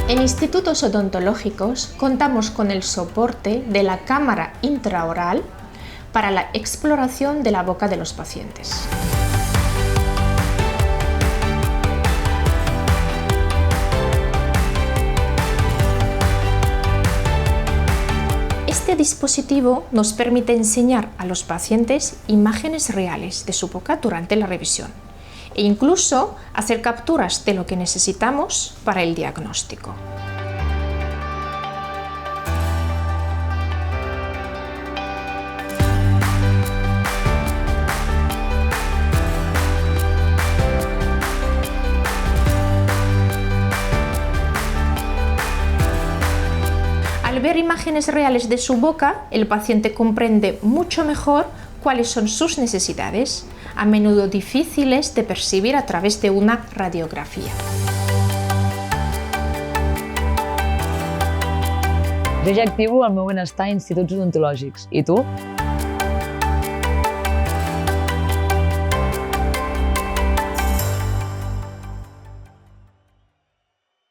En institutos odontológicos contamos con el soporte de la cámara intraoral para la exploración de la boca de los pacientes. Este dispositivo nos permite enseñar a los pacientes imágenes reales de su boca durante la revisión e incluso hacer capturas de lo que necesitamos para el diagnóstico. Al ver imágenes reales de su boca, el paciente comprende mucho mejor cuáles son sus necesidades, a menudo difíciles de percibir a través de una radiografía. Jo ja activo el meu benestar a instituts odontològics. I tu?